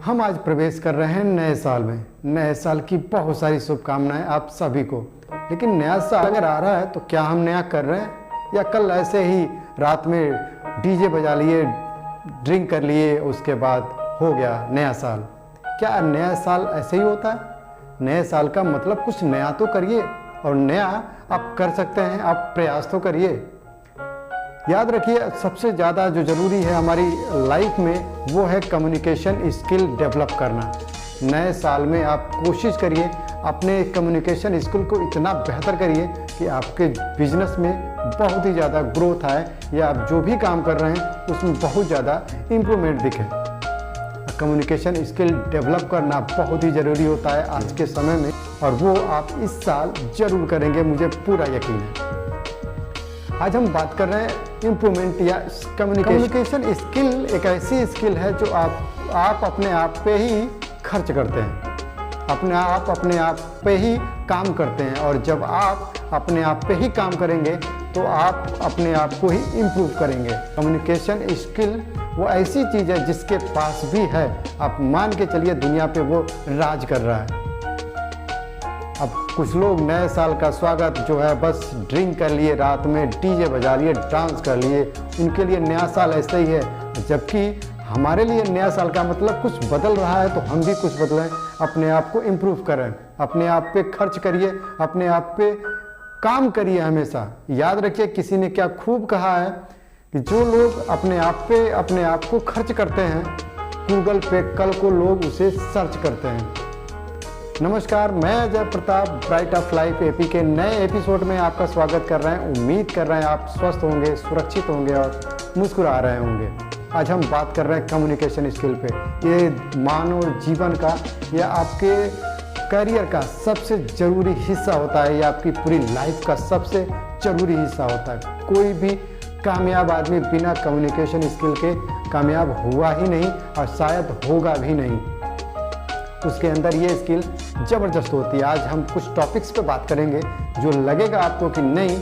हम आज प्रवेश कर रहे हैं नए साल में। नए साल की बहुत सारी शुभकामनाएं आप सभी को। लेकिन नया साल अगर आ रहा है तो क्या हम नया कर रहे हैं, या कल ऐसे ही रात में डीजे बजा लिए, ड्रिंक कर लिए, उसके बाद हो गया नया साल? क्या नया साल ऐसे ही होता है? नए साल का मतलब कुछ नया तो करिए, और नया आप कर सकते हैं, आप प्रयास तो करिए। याद रखिए, सबसे ज़्यादा जो ज़रूरी है हमारी लाइफ में वो है कम्युनिकेशन स्किल डेवलप करना। नए साल में आप कोशिश करिए अपने कम्युनिकेशन स्किल को इतना बेहतर करिए कि आपके बिजनेस में बहुत ही ज़्यादा ग्रोथ आए, या आप जो भी काम कर रहे हैं उसमें बहुत ज़्यादा इम्प्रूवमेंट दिखे। कम्युनिकेशन स्किल डेवलप करना बहुत ही ज़रूरी होता है आज के समय में, और वो आप इस साल ज़रूर करेंगे, मुझे पूरा यकीन है। आज हम बात कर रहे हैं इम्प्रूवमेंट या कम्युनिकेशन स्किल। एक ऐसी स्किल है जो आप अपने आप पे ही खर्च करते हैं, अपने आप पे ही काम करते हैं, और जब आप अपने आप पे ही काम करेंगे तो आप अपने आप को ही इम्प्रूव करेंगे। कम्युनिकेशन स्किल वो ऐसी चीज़ है जिसके पास भी है, आप मान के चलिए दुनिया पे वो राज कर रहा है। अब कुछ लोग नए साल का स्वागत जो है बस ड्रिंक कर लिए, रात में डीजे बजा लिए, डांस कर लिए, उनके लिए नया साल ऐसा ही है। जबकि हमारे लिए नया साल का मतलब कुछ बदल रहा है, तो हम भी कुछ बदलें, अपने आप को इम्प्रूव करें, अपने आप पे खर्च करिए, अपने आप पे काम करिए हमेशा। याद रखिए, किसी ने क्या खूब कहा है कि जो लोग अपने आप को खर्च करते हैं, गूगल पे कल को लोग उसे सर्च करते हैं। नमस्कार, मैं Ajay Pratap bright of life AP के नए एपिसोड में आपका स्वागत कर रहे हैं। उम्मीद कर रहे हैं आप स्वस्थ होंगे, सुरक्षित होंगे और मुस्कुरा रहे होंगे। आज हम बात कर रहे हैं कम्युनिकेशन स्किल पे। ये मानव जीवन का या आपके करियर का सबसे ज़रूरी हिस्सा होता है, या आपकी पूरी लाइफ का सबसे ज़रूरी हिस्सा होता है। कोई भी कामयाब आदमी बिना कम्युनिकेशन स्किल के कामयाब हुआ ही नहीं, और शायद होगा भी नहीं। उसके अंदर ये स्किल ज़बरदस्त होती है। आज हम कुछ टॉपिक्स पे बात करेंगे जो लगेगा आपको कि नहीं,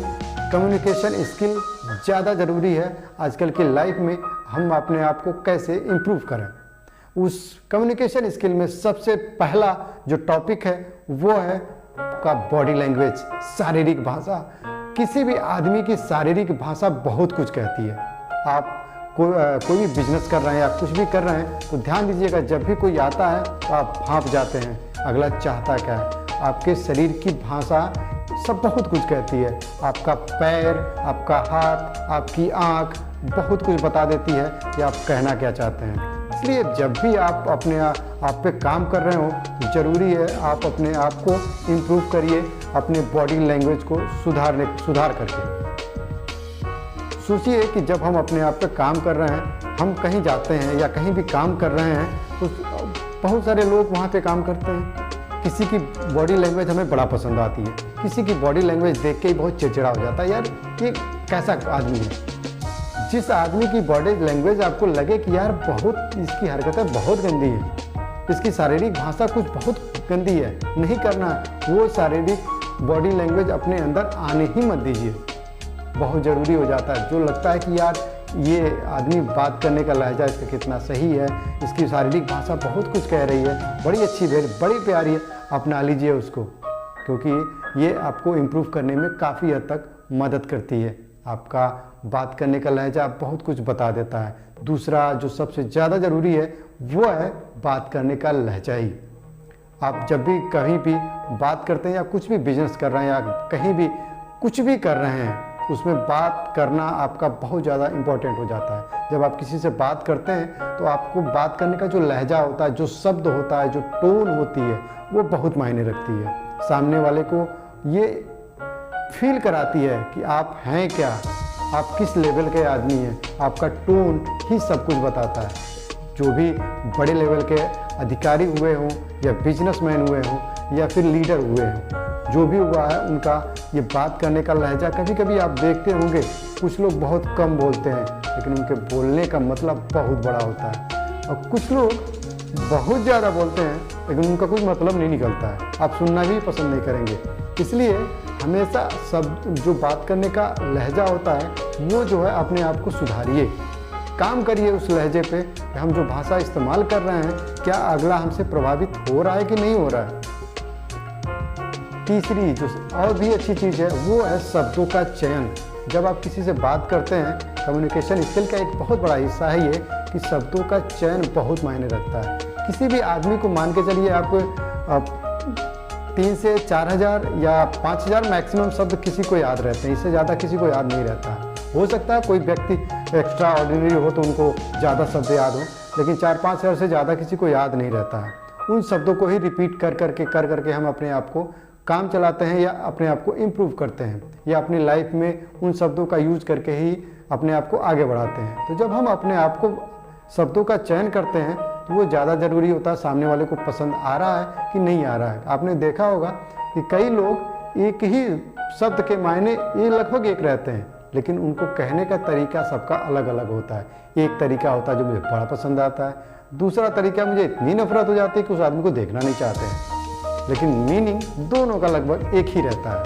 कम्युनिकेशन स्किल ज़्यादा ज़रूरी है आजकल की लाइफ में। हम अपने आप को कैसे इम्प्रूव करें, उस कम्युनिकेशन स्किल में सबसे पहला जो टॉपिक है वो है आपका बॉडी लैंग्वेज, शारीरिक भाषा। किसी भी आदमी की शारीरिक भाषा बहुत कुछ कहती है। आप कोई भी बिजनेस कर रहे हैं या कुछ भी कर रहे हैं तो ध्यान दीजिएगा, जब भी कोई आता है तो आप भांप जाते हैं, अगला चाहता क्या है। आपके शरीर की भाषा सब बहुत कुछ कहती है। आपका पैर, आपका हाथ, आपकी आँख बहुत कुछ बता देती है कि आप कहना क्या चाहते हैं। इसलिए जब भी आप अपने आप पे काम कर रहे हो तो ज़रूरी है आप अपने आप को इम्प्रूव करिए, अपने बॉडी लैंग्वेज को सुधार करके। सोचिए कि जब हम अपने आप पे काम कर रहे हैं, हम कहीं जाते हैं या कहीं भी काम कर रहे हैं तो बहुत सारे लोग वहाँ पे काम करते हैं। किसी की बॉडी लैंग्वेज हमें बड़ा पसंद आती है, किसी की बॉडी लैंग्वेज देख के ही बहुत चिड़चिड़ा हो जाता है, यार ये कैसा आदमी है। जिस आदमी की बॉडी लैंग्वेज आपको लगे कि यार बहुत इसकी हरकतें बहुत गंदी हैं, इसकी शारीरिक भाषा कुछ बहुत गंदी है, नहीं करना, वो शारीरिक बॉडी लैंग्वेज अपने अंदर आने ही मत दीजिए। बहुत ज़रूरी हो जाता है। जो लगता है कि यार ये आदमी बात करने का लहजा इसका कितना सही है, इसकी शारीरिक भाषा बहुत कुछ कह रही है, बड़ी अच्छी बड़ी प्यारी है, अपना लीजिए उसको, क्योंकि ये आपको इम्प्रूव करने में काफ़ी हद तक मदद करती है। आपका बात करने का लहजा बहुत कुछ बता देता है। दूसरा जो सबसे ज़्यादा ज़रूरी है वो है बात करने का लहजा ही। आप जब भी कहीं भी बात करते हैं या कुछ भी बिजनेस कर रहे हैं या कहीं भी कुछ भी कर रहे हैं, उसमें बात करना आपका बहुत ज़्यादा इम्पोर्टेंट हो जाता है। जब आप किसी से बात करते हैं तो आपको बात करने का जो लहजा होता है, जो शब्द होता है, जो टोन होती है, वो बहुत मायने रखती है। सामने वाले को ये फील कराती है कि आप हैं क्या, आप किस लेवल के आदमी हैं। आपका टोन ही सब कुछ बताता है। जो भी बड़े लेवल के अधिकारी हुए हों या बिजनेसमैन हुए हों या फिर लीडर हुए हों, जो भी हुआ है उनका ये बात करने का लहजा, कभी कभी आप देखते होंगे कुछ लोग बहुत कम बोलते हैं लेकिन उनके बोलने का मतलब बहुत बड़ा होता है, और कुछ लोग बहुत ज़्यादा बोलते हैं लेकिन उनका कुछ मतलब नहीं निकलता है, आप सुनना भी पसंद नहीं करेंगे। इसलिए हमेशा सब जो बात करने का लहजा होता है वो जो है अपने आप को सुधारिए। काम करिए उस लहजे पे कि हम जो भाषा इस्तेमाल कर रहे हैं क्या अगला हमसे प्रभावित हो रहा है कि नहीं हो रहा है। तीसरी जो और भी अच्छी चीज़ है वो है शब्दों का चयन। जब आप किसी से बात करते हैं, कम्युनिकेशन स्किल का एक बहुत बड़ा हिस्सा है ये कि शब्दों का चयन बहुत मायने रखता है। किसी भी आदमी को मान के चलिए आप 3 से 4,000 या 5,000 मैक्सिमम शब्द किसी को याद रहते हैं, इससे ज़्यादा किसी को याद नहीं रहता। हो सकता है कोई व्यक्ति एक्स्ट्रा ऑर्डिनरी हो तो उनको ज़्यादा शब्द याद हो, लेकिन 4-5 हज़ार से ज़्यादा किसी को याद नहीं रहता है। उन शब्दों को ही रिपीट कर करके हम अपने आप को काम चलाते हैं या अपने आप को इम्प्रूव करते हैं या अपनी लाइफ में उन शब्दों का यूज करके ही अपने आप को आगे बढ़ाते हैं। तो जब हम अपने आप को शब्दों का चयन करते हैं तो वो ज़्यादा ज़रूरी होता है सामने वाले को पसंद आ रहा है कि नहीं आ रहा है। आपने देखा होगा कि कई लोग एक ही शब्द के मायने ये लगभग एक रहते हैं, लेकिन उनको कहने का तरीका सबका अलग अलग होता है। एक तरीका होता है जो मुझे बड़ा पसंद आता है, दूसरा तरीका मुझे इतनी नफरत हो जाती है कि उस आदमी को देखना नहीं चाहते हैं, लेकिन मीनिंग दोनों का लगभग एक ही रहता है।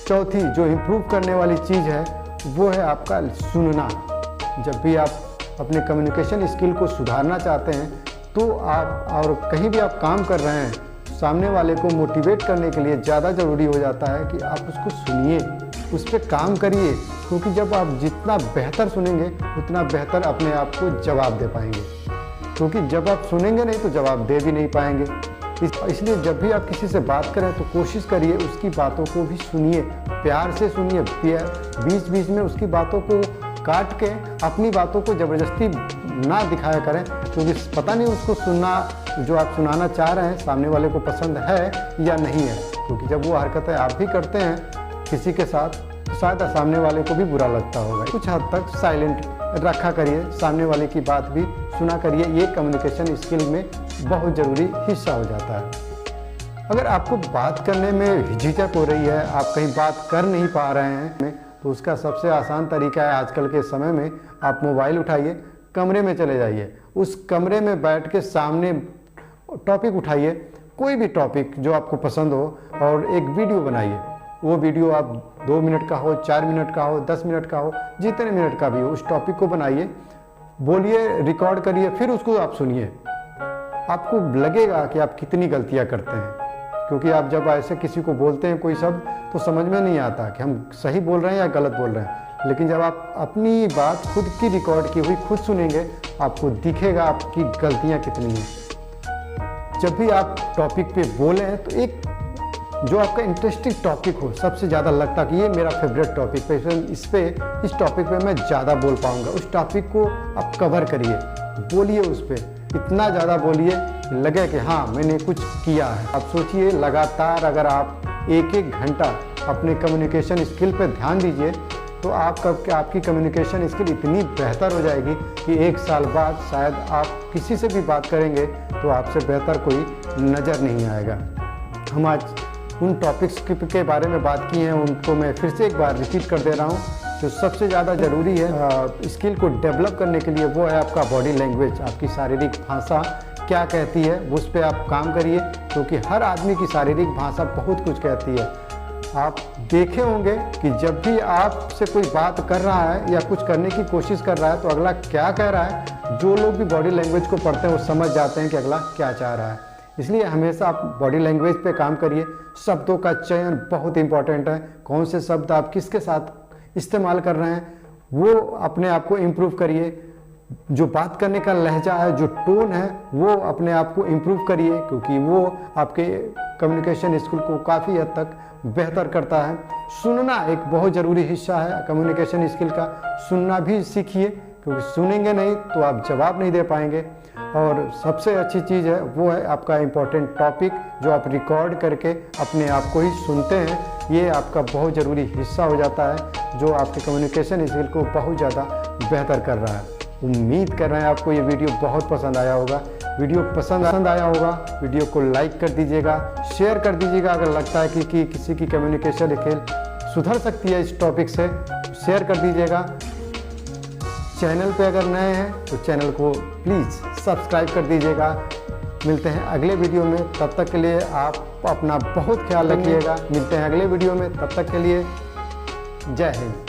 चौथी जो इम्प्रूव करने वाली चीज़ है वो है आपका सुनना। जब भी आप अपने कम्युनिकेशन स्किल को सुधारना चाहते हैं तो आप और कहीं भी आप काम कर रहे हैं, सामने वाले को मोटिवेट करने के लिए ज़्यादा ज़रूरी हो जाता है कि आप उसको सुनिए, उस पर काम करिए, क्योंकि जब आप जितना बेहतर सुनेंगे उतना बेहतर अपने आप को जवाब दे पाएंगे, क्योंकि जब आप सुनेंगे नहीं तो जवाब दे भी नहीं पाएंगे। इसलिए जब भी आप किसी से बात करें तो कोशिश करिए उसकी बातों को भी सुनिए, प्यार से सुनिए, बीच बीच में उसकी बातों को काट के अपनी बातों को ज़बरदस्ती ना दिखाया करें, क्योंकि पता नहीं उसको सुनना जो आप सुनाना चाह रहे हैं सामने वाले को पसंद है या नहीं है। क्योंकि जब वो हरकतें आप भी करते हैं किसी के साथ तो शायद सामने वाले को भी बुरा लगता होगा। कुछ हद तक साइलेंट रखा करिए, सामने वाले की बात भी सुना करिए, ये कम्युनिकेशन स्किल में बहुत ज़रूरी हिस्सा हो जाता है। अगर आपको बात करने में झिझक हो रही है, आप कहीं बात कर नहीं पा रहे हैं, तो उसका सबसे आसान तरीका है आजकल के समय में आप मोबाइल उठाइए, कमरे में चले जाइए, उस कमरे में बैठ के सामने टॉपिक उठाइए, कोई भी टॉपिक जो आपको पसंद हो, और एक वीडियो बनाइए। वो वीडियो आप 2 मिनट का हो, 4 मिनट का हो, 10 मिनट का हो, जितने मिनट का भी हो, उस टॉपिक को बनाइए, बोलिए, रिकॉर्ड करिए, फिर उसको आप सुनिए। आपको लगेगा कि आप कितनी गलतियां करते हैं, क्योंकि आप जब ऐसे किसी को बोलते हैं कोई शब्द तो समझ में नहीं आता कि हम सही बोल रहे हैं या गलत बोल रहे हैं, लेकिन जब आप अपनी बात खुद की रिकॉर्ड की हुई खुद सुनेंगे आपको दिखेगा आपकी गलतियां कितनी हैं। जब भी आप टॉपिक पे बोलें तो एक जो आपका इंटरेस्टिंग टॉपिक हो, सबसे ज़्यादा लगता कि ये मेरा फेवरेट टॉपिक है, इस टॉपिक पे मैं ज़्यादा बोल पाऊँगा, उस टॉपिक को आप कवर करिए, बोलिए, उस पर इतना ज़्यादा बोलिए लगे कि हाँ मैंने कुछ किया है। आप सोचिए लगातार अगर आप 1-1 घंटा अपने कम्युनिकेशन स्किल पे ध्यान दीजिए तो आपकी कम्युनिकेशन स्किल इतनी बेहतर हो जाएगी कि 1 साल बाद शायद आप किसी से भी बात करेंगे तो आपसे बेहतर कोई नज़र नहीं आएगा। हम आज उन टॉपिक्स के बारे में बात की हैं, उनको मैं फिर से एक बार रिपीट कर दे रहा हूँ। जो सबसे ज़्यादा ज़रूरी है स्किल को डेवलप करने के लिए वो है आपका बॉडी लैंग्वेज, आपकी शारीरिक भाषा क्या कहती है, उस पर आप काम करिए, क्योंकि हर आदमी की शारीरिक भाषा बहुत कुछ कहती है। आप देखे होंगे कि जब भी आपसे कोई बात कर रहा है या कुछ करने की कोशिश कर रहा है तो अगला क्या कह रहा है, जो लोग भी बॉडी लैंग्वेज को पढ़ते हैं वो समझ जाते हैं कि अगला क्या चाह रहा है। इसलिए हमेशा आप बॉडी लैंग्वेज पे काम करिए। शब्दों का चयन बहुत इंपॉर्टेंट है, कौन से शब्द आप किसके साथ इस्तेमाल कर रहे हैं वो अपने आप को इम्प्रूव करिए। जो बात करने का लहजा है, जो टोन है, वो अपने आप को इम्प्रूव करिए, क्योंकि वो आपके कम्युनिकेशन स्किल को काफ़ी हद तक बेहतर करता है। सुनना एक बहुत ज़रूरी हिस्सा है कम्युनिकेशन स्किल का, सुनना भी सीखिए, क्योंकि सुनेंगे नहीं तो आप जवाब नहीं दे पाएंगे। और सबसे अच्छी चीज़ है वो है आपका इम्पोर्टेंट टॉपिक जो आप रिकॉर्ड करके अपने आप को ही सुनते हैं, ये आपका बहुत ज़रूरी हिस्सा हो जाता है जो आपके कम्युनिकेशन स्किल को बहुत ज़्यादा बेहतर कर रहा है। उम्मीद कर रहे हैं आपको ये वीडियो बहुत पसंद आया होगा। वीडियो पसंद आया होगा वीडियो को लाइक कर दीजिएगा, शेयर कर दीजिएगा। अगर लगता है कि किसी की कम्युनिकेशन स्किल सुधर सकती है इस टॉपिक से, शेयर कर दीजिएगा। चैनल पे अगर नए हैं तो चैनल को प्लीज़ सब्सक्राइब कर दीजिएगा। मिलते हैं अगले वीडियो में, तब तक के लिए आप अपना बहुत ख्याल रखिएगा। मिलते हैं अगले वीडियो में, तब तक के लिए जय हिंद।